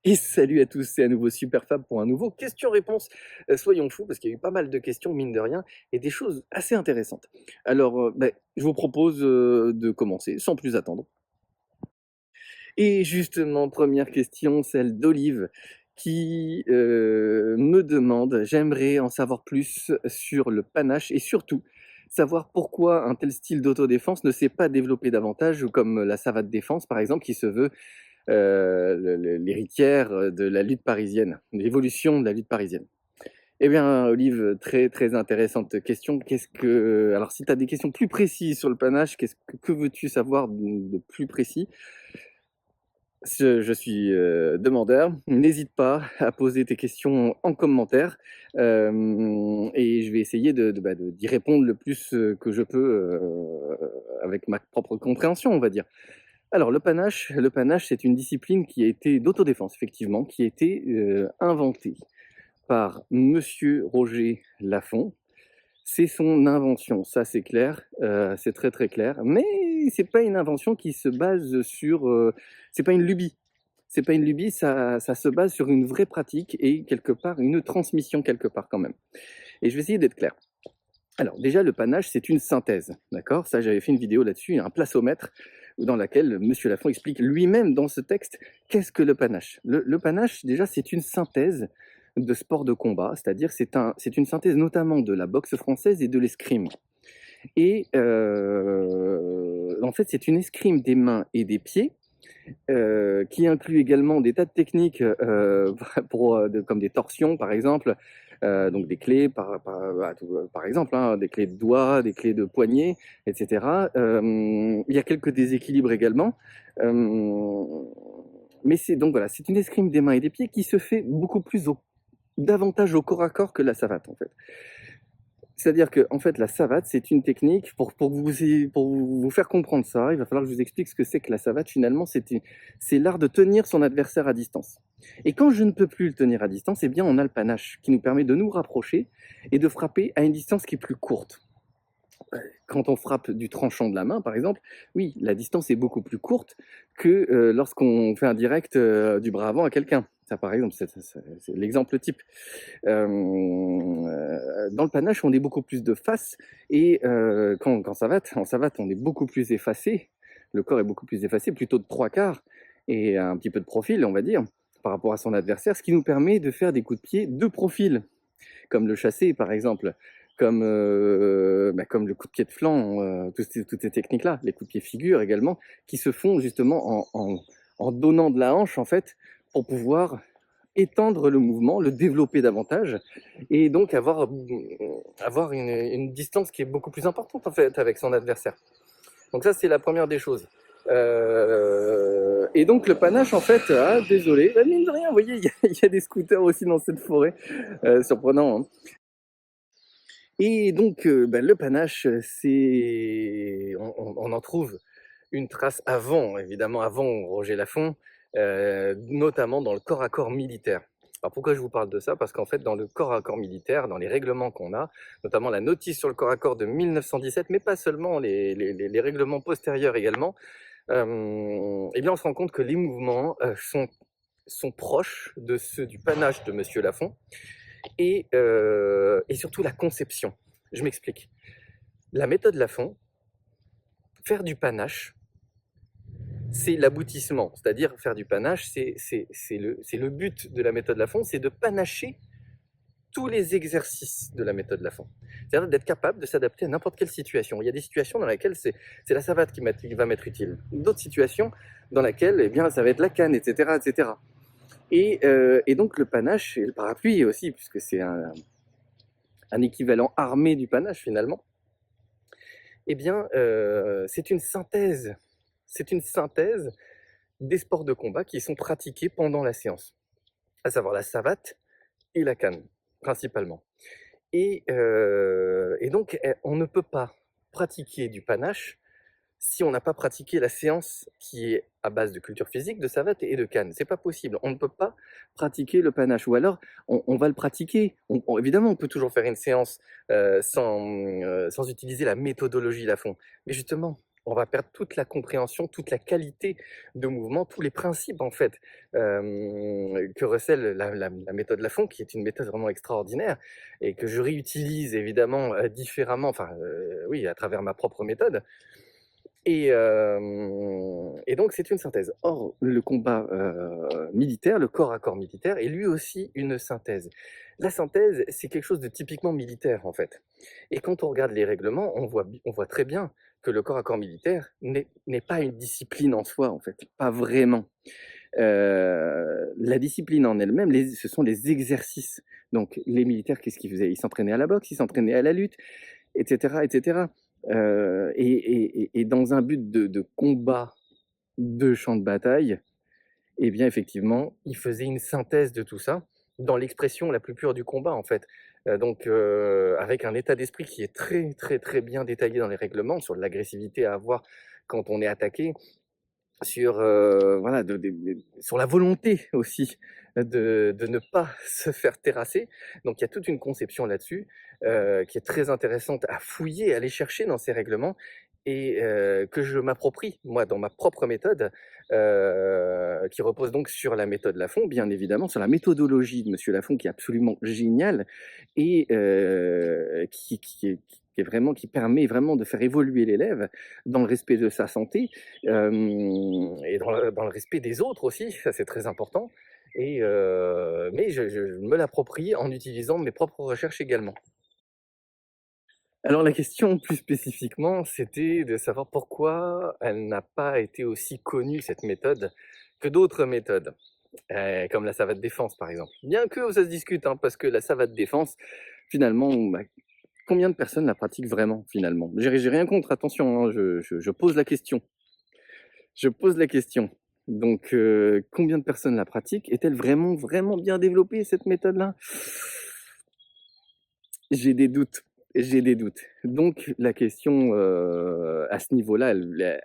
Et salut à tous, c'est à nouveau Superfab pour un nouveau question-réponse. Soyons fous, parce qu'il y a eu pas mal de questions, mine de rien, et des choses assez intéressantes. Alors, je vous propose de commencer sans plus attendre. Et justement, première question, celle d'Olive, qui me demande: «J'aimerais en savoir plus sur le panache et surtout savoir pourquoi un tel style d'autodéfense ne s'est pas développé davantage, ou comme la savate défense par exemple, qui se veut l'héritière de la lutte parisienne, de l'évolution de la lutte parisienne. Eh bien, Olive, très, très intéressante question. Alors, si tu as des questions plus précises sur le panache, que veux-tu savoir de plus précis? Je suis demandeur. N'hésite pas à poser tes questions en commentaire, et je vais essayer d'y répondre le plus que je peux, avec ma propre compréhension, on va dire. Alors le panache, c'est une discipline qui a été d'autodéfense effectivement, qui a été, inventée par monsieur Roger Lafont. C'est son invention, ça c'est clair, c'est très, très clair, mais c'est pas une invention qui se base sur, c'est pas une lubie. C'est pas une lubie, ça se base sur une vraie pratique et quelque part une transmission quelque part quand même, et je vais essayer d'être clair. Alors déjà, le panache, c'est une synthèse, d'accord? Ça, j'avais fait une vidéo là-dessus, un placeau-mètre, dans laquelle Monsieur Lafont explique lui-même dans ce texte qu'est-ce que le panache. Le panache, déjà, c'est une synthèse de sport de combat, c'est-à-dire c'est une synthèse notamment de la boxe française et de l'escrime. Et en fait, c'est une escrime des mains et des pieds, qui inclut également des tas de techniques comme des torsions par exemple, donc des clés par exemple, hein, des clés de doigts, des clés de poignet, etc. Il y a quelques déséquilibres également. Euh, mais c'est donc voilà, c'est une escrime des mains et des pieds qui se fait davantage au corps à corps que la savate en fait. C'est-à-dire que, en fait, la savate, c'est une technique pour vous faire comprendre ça, il va falloir que je vous explique ce que c'est que la savate. Finalement, c'est l'art de tenir son adversaire à distance. Et quand je ne peux plus le tenir à distance, eh bien, on a le panache qui nous permet de nous rapprocher et de frapper à une distance qui est plus courte. Quand on frappe du tranchant de la main, par exemple, oui, la distance est beaucoup plus courte que lorsqu'on fait un direct du bras avant à quelqu'un. Ça, par exemple, c'est l'exemple type. Dans le panache, on est beaucoup plus de face, et en savate, on est beaucoup plus effacé. Le corps est beaucoup plus effacé, plutôt de trois quarts, et un petit peu de profil, on va dire, par rapport à son adversaire, ce qui nous permet de faire des coups de pied de profil, comme le chassé, par exemple, comme le coup de pied de flanc, toutes ces techniques-là, les coups de pied figure également, qui se font justement en donnant de la hanche, en fait, pour pouvoir étendre le mouvement, le développer davantage, et donc avoir une distance qui est beaucoup plus importante en fait avec son adversaire. Donc ça, c'est la première des choses. Et donc le panache, en fait, désolé, mine de rien, vous voyez, il y a des scooters aussi dans cette forêt, surprenant, hein. Et donc le panache, on en trouve une trace avant, évidemment, avant Roger Lafont, notamment dans le corps à corps militaire. Alors pourquoi je vous parle de ça? Parce qu'en fait, dans le corps à corps militaire, dans les règlements qu'on a, notamment la notice sur le corps à corps de 1917, mais pas seulement, les règlements postérieurs également, eh bien on se rend compte que les mouvements sont proches de ceux du panache de Monsieur Lafont, et surtout la conception. Je m'explique. La méthode Lafont, faire du panache, c'est l'aboutissement. C'est-à-dire, faire du panache, c'est le but de la méthode Lafont, c'est de panacher tous les exercices de la méthode Lafont. C'est-à-dire d'être capable de s'adapter à n'importe quelle situation. Il y a des situations dans lesquelles c'est la savate qui va m'être utile. D'autres situations dans lesquelles eh bien, ça va être la canne, etc. etc. Et donc le panache, et le parapluie aussi, puisque c'est un équivalent armé du panache finalement, eh bien, c'est une synthèse des sports de combat qui sont pratiqués pendant la séance, à savoir la savate et la canne, principalement. Et donc, on ne peut pas pratiquer du panache si on n'a pas pratiqué la séance qui est à base de culture physique, de savate et de canne. C'est pas possible. On ne peut pas pratiquer le panache. Ou alors, on va le pratiquer. Évidemment, on peut toujours faire une séance sans utiliser la méthodologie Lafont. Mais justement, on va perdre toute la compréhension, toute la qualité de mouvement, tous les principes en fait, que recèle la méthode Lafon, qui est une méthode vraiment extraordinaire et que je réutilise évidemment, différemment, enfin, oui, à travers ma propre méthode. Et donc c'est une synthèse. Or, le combat, militaire, le corps à corps militaire est lui aussi une synthèse. La synthèse, c'est quelque chose de typiquement militaire, en fait. Et quand on regarde les règlements, on voit très bien que le corps à corps militaire n'est pas une discipline en soi, en fait, pas vraiment. La discipline en elle-même, ce sont les exercices. Donc les militaires, qu'est-ce qu'ils faisaient? Ils s'entraînaient à la boxe, ils s'entraînaient à la lutte, et cetera, et cetera. Et dans un but de combat, de champ de bataille, eh bien, effectivement, il faisait une synthèse de tout ça, dans l'expression la plus pure du combat, en fait. Donc, avec un état d'esprit qui est très, très, très bien détaillé dans les règlements, sur l'agressivité à avoir quand on est attaqué, sur, voilà, sur la volonté aussi de ne pas se faire terrasser. Donc il y a toute une conception là-dessus, qui est très intéressante à fouiller, à aller chercher dans ces règlements et que je m'approprie, moi, dans ma propre méthode, qui repose donc sur la méthode Lafon, bien évidemment, sur la méthodologie de monsieur Lafon qui est absolument géniale et qui permet vraiment de faire évoluer l'élève dans le respect de sa santé, et dans le respect des autres aussi, ça c'est très important. Mais je me l'approprie en utilisant mes propres recherches également. Alors la question plus spécifiquement, c'était de savoir pourquoi elle n'a pas été aussi connue, cette méthode, que d'autres méthodes, comme la savate défense par exemple. Bien que ça se discute, hein, parce que la savate défense, finalement, bah, combien de personnes la pratiquent vraiment finalement? J'ai rien contre, attention, hein, je pose la question. Je pose la question. Donc, combien de personnes la pratiquent? Est-elle vraiment, vraiment bien développée cette méthode-là? J'ai des doutes, j'ai des doutes. Donc la question, à ce niveau-là,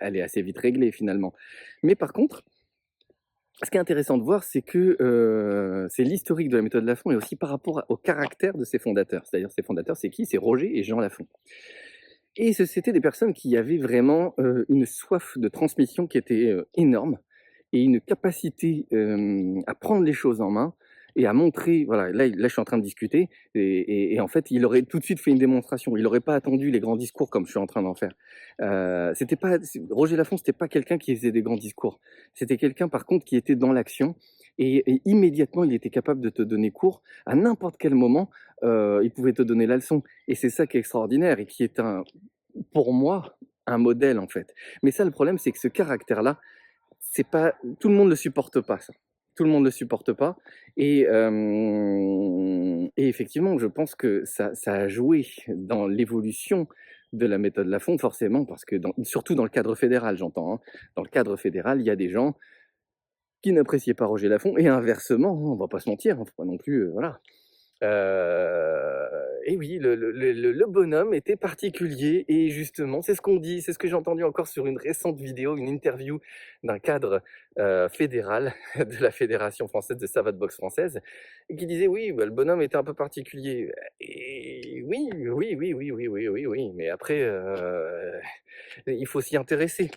elle est assez vite réglée finalement. Mais par contre, ce qui est intéressant de voir, c'est que, c'est l'historique de la méthode Lafon et aussi par rapport au caractère de ses fondateurs. C'est-à-dire ses fondateurs, c'est qui? C'est Roger et Jean Lafon. Et c'était des personnes qui avaient vraiment, une soif de transmission qui était, énorme et une capacité, à prendre les choses en main et à montrer voilà, là je suis en train de discuter et en fait, il aurait tout de suite fait une démonstration. Il aurait pas attendu les grands discours comme je suis en train d'en faire. C'était pas Roger Lafont, c'était pas quelqu'un qui faisait des grands discours. C'était quelqu'un par contre qui était dans l'action et immédiatement il était capable de te donner cours à n'importe quel moment, il pouvait te donner la leçon et c'est ça qui est extraordinaire et qui est pour moi, un modèle en fait. Mais ça, le problème, c'est que ce caractère-là, c'est pas tout le monde le supporte pas ça. Tout le monde le supporte pas et effectivement, je pense que ça a joué dans l'évolution de la méthode Lafon forcément parce que surtout dans le cadre fédéral, j'entends, hein. Dans le cadre fédéral, il y a des gens qui n'appréciaient pas Roger Lafon et inversement, hein, on va pas se mentir, hein, faut pas non plus, voilà. Et oui, le bonhomme était particulier et justement, c'est ce qu'on dit, c'est ce que j'ai entendu encore sur une récente vidéo, une interview d'un cadre, fédéral de la Fédération française de savate boxe française et qui disait: «Oui, bah, le bonhomme était un peu particulier» et oui, oui, oui, oui, oui, oui, oui, oui, mais après, il faut s'y intéresser.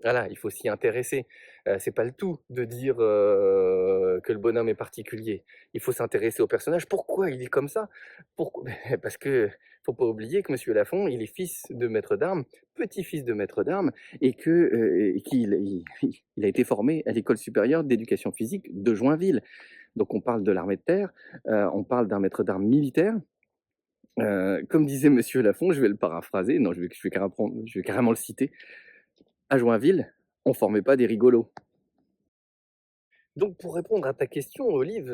Voilà, il faut s'y intéresser. C'est pas le tout de dire, que le bonhomme est particulier. Il faut s'intéresser au personnage. Pourquoi il est comme ça? Pourquoi parce que faut pas oublier que monsieur Lafont, il est fils de maître d'armes, petit-fils de maître d'armes et qu'il a été formé à l'École supérieure d'éducation physique de Joinville. Donc on parle de l'armée de terre, on parle d'un maître d'armes militaire. Comme disait monsieur Lafont, je vais le paraphraser, non, je vais carrément le citer: «À Joinville, on formait pas des rigolos». Donc pour répondre à ta question, Olive,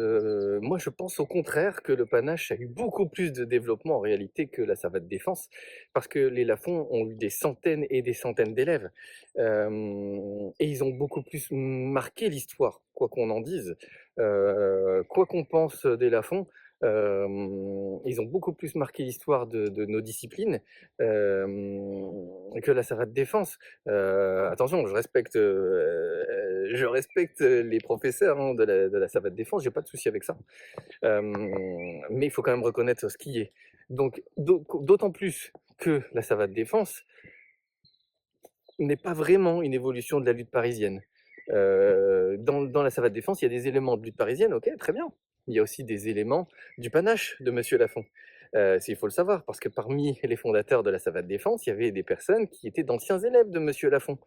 moi je pense au contraire que le panache a eu beaucoup plus de développement en réalité que la savate défense, parce que les Lafont ont eu des centaines et des centaines d'élèves, et ils ont beaucoup plus marqué l'histoire, quoi qu'on en dise. Quoi qu'on pense des Lafont, ils ont beaucoup plus marqué l'histoire de nos disciplines, que la savate défense. Attention, je respecte les professeurs, hein, de la savate défense, j'ai pas de souci avec ça. Mais il faut quand même reconnaître ce qui est. Donc d'autant plus que la savate défense n'est pas vraiment une évolution de la lutte parisienne. Dans la savate défense, il y a des éléments de lutte parisienne, OK, très bien. Il y a aussi des éléments du panache de monsieur Lafont. Il faut le savoir, parce que parmi les fondateurs de la savate défense, il y avait des personnes qui étaient d'anciens élèves de monsieur Lafont.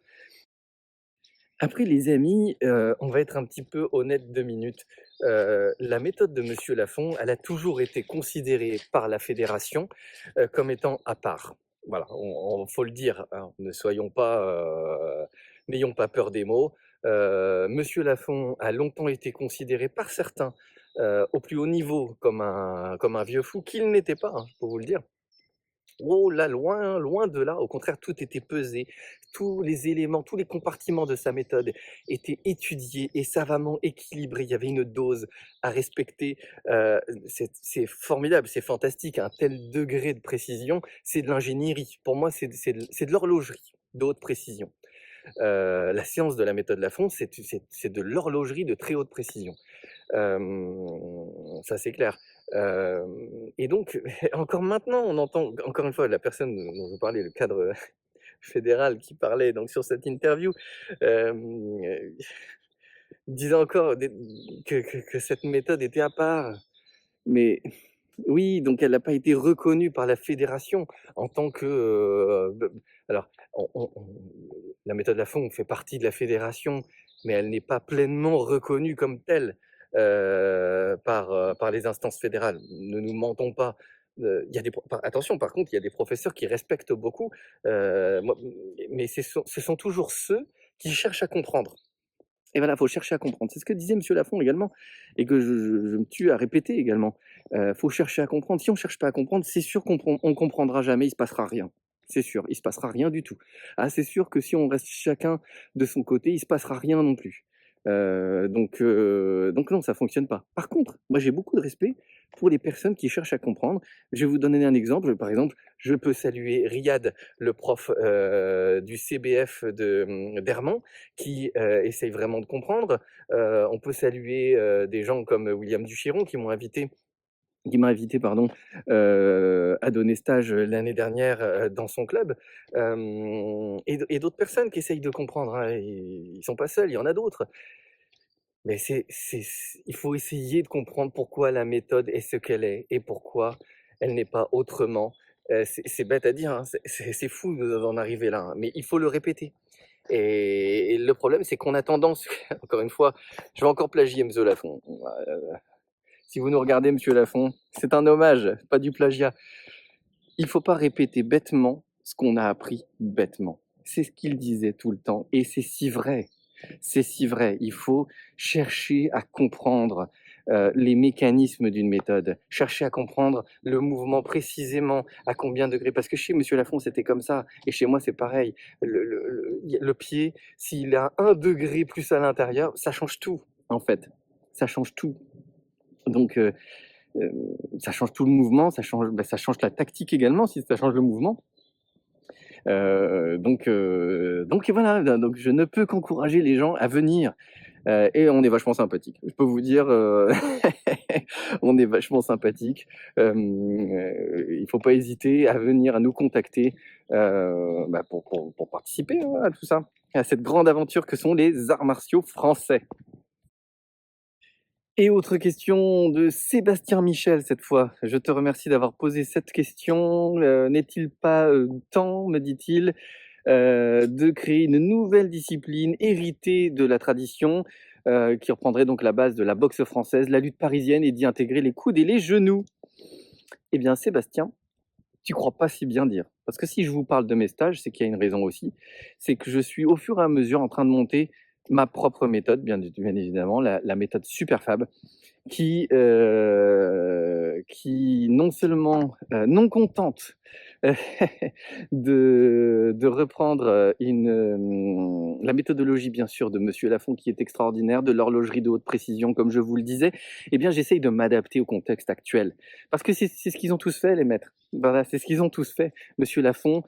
Après les amis, on va être un petit peu honnête 2 minutes. La méthode de monsieur Lafont, elle a toujours été considérée par la fédération, comme étant à part. Voilà, on faut le dire, hein, ne soyons pas, n'ayons pas peur des mots. Monsieur Lafont a longtemps été considéré par certains, au plus haut niveau comme un vieux fou, qu'il n'était pas, hein, faut vous le dire. Oh là, loin, loin de là. Au contraire, tout était pesé. Tous les éléments, tous les compartiments de sa méthode étaient étudiés et savamment équilibrés. Il y avait une dose à respecter. C'est formidable, c'est fantastique. Un tel degré de précision, c'est de l'ingénierie. Pour moi, c'est de l'horlogerie de haute précision. La science de la méthode Lafont, c'est de l'horlogerie de très haute précision. Ça c'est clair. Et donc, encore maintenant, on entend, encore une fois, la personne dont je parlais, le cadre fédéral qui parlait donc sur cette interview, hem, disait encore que cette méthode était à part. Mais oui, donc elle n'a pas été reconnue par la fédération en tant que, alors la méthode Lafont fait partie de la fédération, mais elle n'est pas pleinement reconnue comme telle, par les instances fédérales. Ne nous mentons pas. Il y a des pro par attention, par contre, il y a des professeurs qui respectent beaucoup, moi mais ce sont toujours ceux qui cherchent à comprendre. Et voilà, faut chercher à comprendre. C'est ce que disait monsieur Lafont également et que je me tue à répéter également. Faut chercher à comprendre. Si on cherche pas à comprendre, c'est sûr on comprendra jamais, il se passera rien. C'est sûr, il se passera rien du tout. Ah, c'est sûr que si on reste chacun de son côté, il se passera rien non plus. Donc non, ça fonctionne pas. Par contre, moi j'ai beaucoup de respect pour les personnes qui cherchent à comprendre. Je vais vous donner un exemple. Par exemple, je peux saluer Riyad, le prof, du CBF d'Hermont qui, essaye vraiment de comprendre. On peut saluer, des gens comme William Duchiron qui m'a invité pardon, à donner stage, l'année dernière, dans son club. Et d'autres personnes qui essayent de comprendre, hein. Ils sont pas seuls, il y en a d'autres. Mais il faut essayer de comprendre pourquoi la méthode est ce qu'elle est et pourquoi elle n'est pas autrement. C'est bête à dire, hein, c'est fou d'en arriver là, hein, mais il faut le répéter. Et le problème, c'est qu'on a tendance, encore une fois, je vais encore plagier Monsieur Lafont. Si vous nous regardez, monsieur Lafont, c'est un hommage, pas du plagiat. Il faut pas répéter bêtement ce qu'on a appris bêtement. C'est ce qu'il disait tout le temps et c'est si vrai. C'est si vrai. Il faut chercher à comprendre les mécanismes d'une méthode, chercher à comprendre le mouvement précisément, à combien de degrés. Parce que chez monsieur Lafont, c'était comme ça et chez moi, c'est pareil. Le pied, s'il a 1 degré plus à l'intérieur, ça change tout, en fait. Ça change tout. Donc, ça change tout le mouvement, ça change la tactique également si ça change le mouvement. Donc voilà, donc je ne peux qu'encourager les gens à venir. Et on est vachement sympathique. Je peux vous dire, on est vachement sympathique. Il faut pas hésiter à venir à nous contacter pour participer hein, à tout ça, à cette grande aventure que sont les arts martiaux français. Et autre question de Sébastien Michel cette fois. Je te remercie d'avoir posé cette question. N'est-il pas, temps, me dit-il, de créer une nouvelle discipline héritée de la tradition, qui reprendrait donc la base de la boxe française, la lutte parisienne et d'y intégrer les coudes et les genoux? Eh bien Sébastien, tu crois pas si bien dire. Parce que si je vous parle de mes stages, c'est qu'il y a une raison aussi. C'est que je suis au fur et à mesure en train de monter ma propre méthode, bien évidemment, la méthode Superfab, qui non seulement, non contente de reprendre, la méthodologie bien sûr de monsieur Lafont qui est extraordinaire, de l'horlogerie de haute précision comme je vous le disais, eh bien j'essaye de m'adapter au contexte actuel. Parce que c'est ce qu'ils ont tous fait les maîtres. Voilà, c'est ce qu'ils ont tous fait. Monsieur Lafont,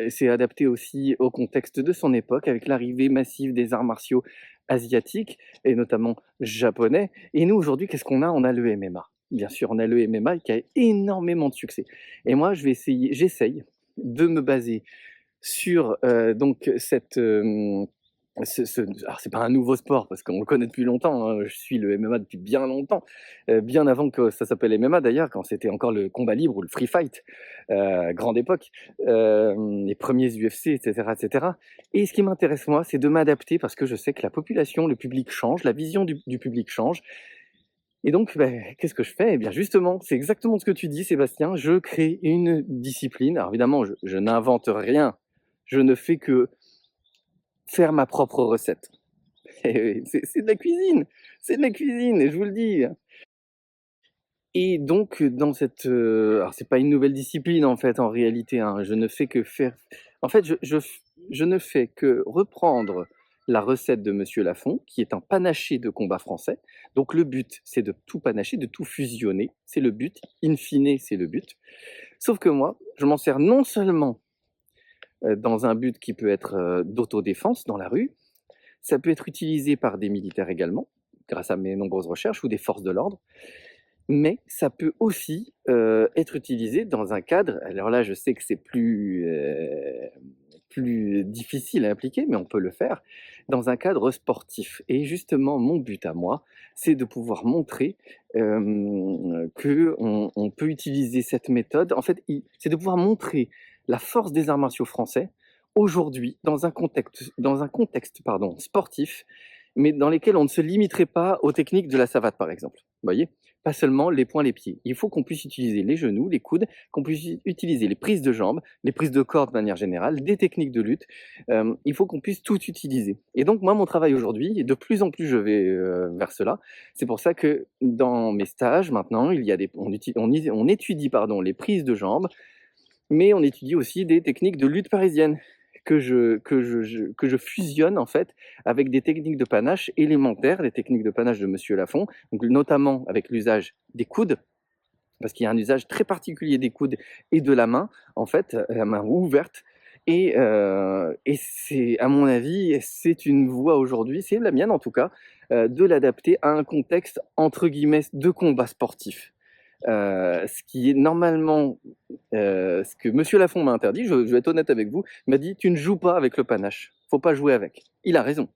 s'est adapté aussi au contexte de son époque avec l'arrivée massive des arts martiaux asiatiques et notamment japonais. Et nous, aujourd'hui, qu'est-ce qu'on a? On a le MMA. Bien sûr, on a le MMA qui a énormément de succès. Et moi, j'essaye de me baser sur, donc cette, alors c'est pas un nouveau sport parce qu'on le connaît depuis longtemps, hein. Je suis le MMA depuis bien longtemps, bien avant que ça s'appelle MMA d'ailleurs, quand c'était encore le combat libre ou le free fight, grande époque, les premiers UFC et cetera et cetera. Et ce qui m'intéresse moi, c'est de m'adapter parce que je sais que la population, le public change, la vision du public change. Et donc, qu'est-ce que je fais? Eh bien justement, c'est exactement ce que tu dis Sébastien, je crée une discipline. Alors évidemment, je n'invente rien, je ne fais que faire ma propre recette. Et oui, c'est de la cuisine, c'est de la cuisine et je vous le dis. Et donc dans cette, alors c'est pas une nouvelle discipline en fait en réalité, hein, je ne fais que faire en fait je ne fais que reprendre la recette de Monsieur Lafon, qui est un panaché de combat français. Donc le but, c'est de tout panacher, de tout fusionner, c'est le but, in fine, c'est le but. Sauf que moi, je m'en sers non seulement, dans un but qui peut être, d'autodéfense dans la rue, ça peut être utilisé par des militaires également, grâce à mes nombreuses recherches, ou des forces de l'ordre, mais ça peut aussi, être utilisé dans un cadre, alors là je sais que c'est plus difficile à appliquer, mais on peut le faire, dans un cadre sportif. Et justement mon but à moi, c'est de pouvoir montrer, qu'on peut utiliser cette méthode. En fait, c'est de pouvoir montrer la force des arts martiaux français, aujourd'hui, dans un contexte, pardon, sportif, mais dans lesquels on ne se limiterait pas aux techniques de la savate, par exemple. Vous voyez? Pas seulement les poings, les pieds. Il faut qu'on puisse utiliser les genoux, les coudes, qu'on puisse utiliser les prises de jambes, les prises de corps de manière générale, des techniques de lutte. Il faut qu'on puisse tout utiliser. Et donc moi, mon travail aujourd'hui, et de plus en plus je vais vers cela, c'est pour ça que dans mes stages maintenant, il y a on étudie pardon, les prises de jambes, mais on étudie aussi des techniques de lutte parisienne que je fusionne en fait avec des techniques de panache élémentaires, les techniques de panache de Monsieur Lafon, donc notamment avec l'usage des coudes, parce qu'il y a un usage très particulier des coudes et de la main, en fait, la main ouverte. Et c'est, à mon avis, c'est une voie aujourd'hui, c'est la mienne en tout cas, de l'adapter à un contexte entre guillemets de combat sportif. Ce qui est normalement, ce que Monsieur Lafon m'a interdit, je vais être honnête avec vous, il m'a dit: «Tu ne joues pas avec le panache, faut pas jouer avec». Il a raison.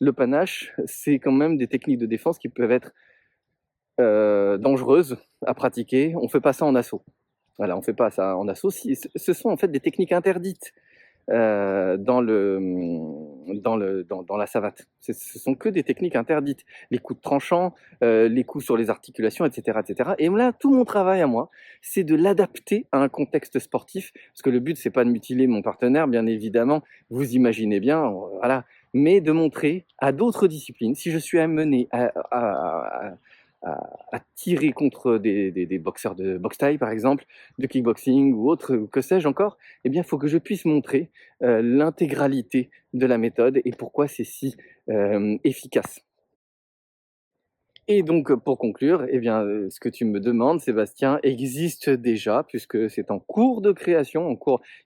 Le panache, c'est quand même des techniques de défense qui peuvent être, dangereuses à pratiquer. On fait pas ça en assaut. Voilà, on fait pas ça en assaut. Ce sont en fait des techniques interdites dans la savate. Ce sont que des techniques interdites. Les coups de tranchant, les coups sur les articulations, etc., etc. Et là, tout mon travail à moi, c'est de l'adapter à un contexte sportif, parce que le but, c'est pas de mutiler mon partenaire, bien évidemment. Vous imaginez bien, voilà, mais de montrer à d'autres disciplines, si je suis amené à tirer contre des boxeurs de boxe thaï, par exemple, de kickboxing ou autre, que sais-je encore, eh bien, il faut que je puisse montrer l'intégralité de la méthode et pourquoi c'est si efficace. Et donc, pour conclure, eh bien, ce que tu me demandes, Sébastien, existe déjà, puisque c'est en cours de création, il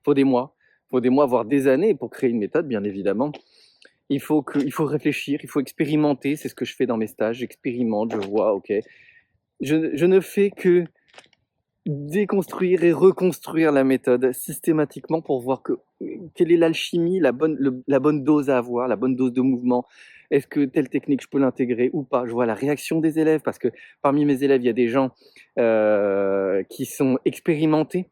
faut des mois, voire des années pour créer une méthode, bien évidemment. Il faut réfléchir, il faut expérimenter, c'est ce que je fais dans mes stages, j'expérimente, je vois, ok. Je ne fais que déconstruire et reconstruire la méthode systématiquement pour voir quelle est l'alchimie, la bonne dose à avoir, la bonne dose de mouvement. Est-ce que telle technique, je peux l'intégrer ou pas? Je vois la réaction des élèves parce que parmi mes élèves, il y a des gens qui sont expérimentés.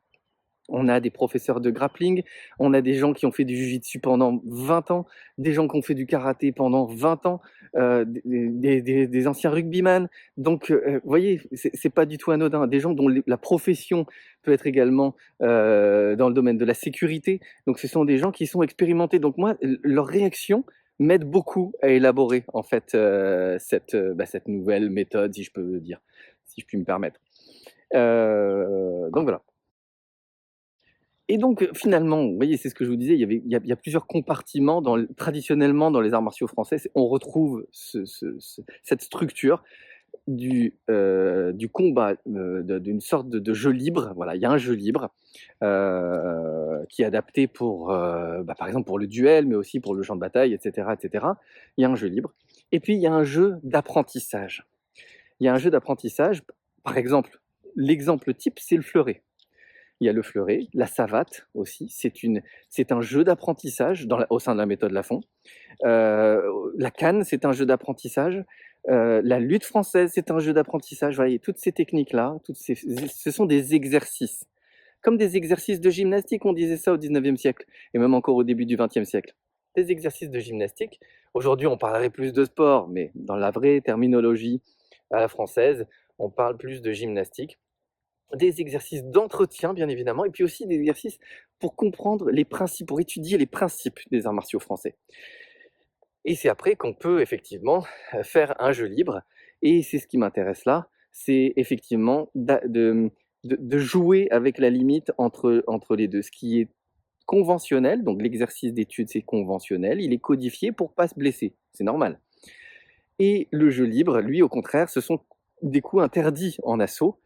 On a des professeurs de grappling, on a des gens qui ont fait du jiu-jitsu pendant 20 ans, des gens qui ont fait du karaté pendant 20 ans, des anciens rugbyman. Donc, vous voyez, c'est pas du tout anodin. Des gens dont la profession peut être également dans le domaine de la sécurité. Donc, ce sont des gens qui sont expérimentés. Donc, moi, leur réaction m'aide beaucoup à élaborer en fait cette nouvelle méthode, si je peux dire, si je puis me permettre. Donc voilà. Et donc, finalement, vous voyez, c'est ce que je vous disais, il y a plusieurs compartiments traditionnellement dans les arts martiaux français, on retrouve cette structure du combat, d'une sorte de jeu libre. Voilà, il y a un jeu libre, qui est adapté pour, par exemple pour le duel, mais aussi pour le champ de bataille et cetera et cetera. Il y a un jeu libre et puis il y a un jeu d'apprentissage. Il y a un jeu d'apprentissage, par exemple, l'exemple type, c'est le fleuret. il y a le fleuret, la savate aussi, c'est un jeu d'apprentissage au sein de la méthode Lafon. La canne, c'est un jeu d'apprentissage. La lutte française, c'est un jeu d'apprentissage. Vous voyez, toutes ces techniques-là, ce sont des exercices. Comme des exercices de gymnastique, on disait ça au 19e siècle, et même encore au début du 20e siècle. Des exercices de gymnastique. Aujourd'hui, on parlerait plus de sport, mais dans la vraie terminologie à la française, on parle plus de gymnastique. Des exercices d'entretien, bien évidemment, et puis aussi des exercices pour comprendre les principes, pour étudier les principes des arts martiaux français. Et c'est après qu'on peut effectivement faire un jeu libre, et c'est ce qui m'intéresse là, c'est effectivement de jouer avec la limite entre les deux. Ce qui est conventionnel, donc l'exercice d'étude c'est conventionnel, il est codifié pour pas se blesser, c'est normal. Et le jeu libre, lui, au contraire, ce sont des coups interdits en assaut,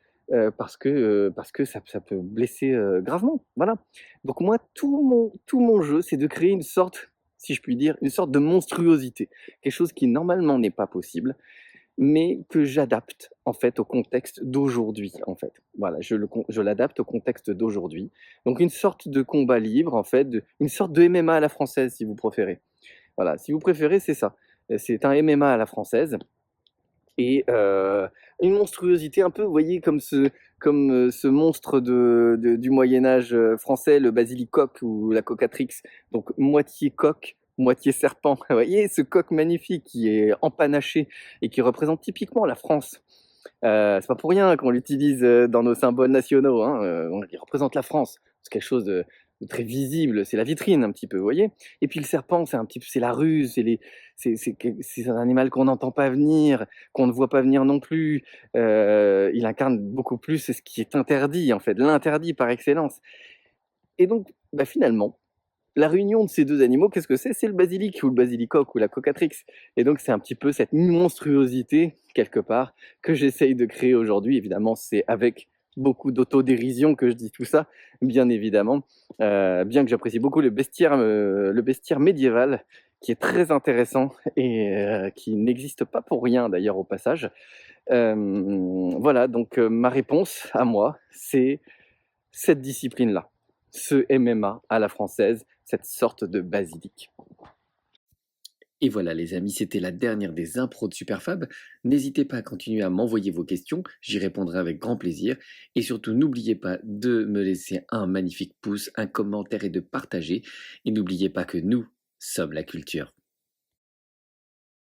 parce que ça peut blesser, gravement, voilà. Donc moi, tout mon jeu, c'est de créer une sorte, si je puis dire, une sorte de monstruosité. Quelque chose qui normalement n'est pas possible, mais que j'adapte, en fait, au contexte d'aujourd'hui, en fait. Voilà, je l'adapte au contexte d'aujourd'hui. Donc une sorte de combat libre, en fait, une sorte de MMA à la française, si vous préférez. Voilà, si vous préférez, c'est ça. C'est un MMA à la française, et une monstruosité un peu, vous voyez, ce monstre du Moyen Âge français, le basilicoque ou la cocatrix, donc moitié coq, moitié serpent. Vous voyez ce coq magnifique qui est empanaché et qui représente typiquement la France. C'est pas pour rien qu'on l'utilise dans nos symboles nationaux, hein. Il représente la France. C'est quelque chose de très visible, c'est la vitrine un petit peu, vous voyez. Et puis le serpent, c'est la ruse, c'est un animal qu'on n'entend pas venir, qu'on ne voit pas venir non plus. Il incarne beaucoup plus ce qui est interdit, en fait, l'interdit par excellence. Et donc, bah, finalement, la réunion de ces deux animaux, qu'est-ce que c'est? C'est le basilic ou le basilicoque ou la cocatrix. Et donc c'est un petit peu cette monstruosité, quelque part, que j'essaye de créer aujourd'hui. Évidemment, c'est avec beaucoup d'autodérision que je dis tout ça, bien évidemment. Bien que j'apprécie beaucoup le bestiaire médiéval, qui est très intéressant et qui n'existe pas pour rien d'ailleurs au passage. Voilà, donc ma réponse à moi, c'est cette discipline-là, ce MMA à la française, cette sorte de basilic. Et voilà les amis, c'était la dernière des impros de Superfab. N'hésitez pas à continuer à m'envoyer vos questions, j'y répondrai avec grand plaisir. Et surtout, n'oubliez pas de me laisser un magnifique pouce, un commentaire et de partager. Et n'oubliez pas que nous sommes la culture.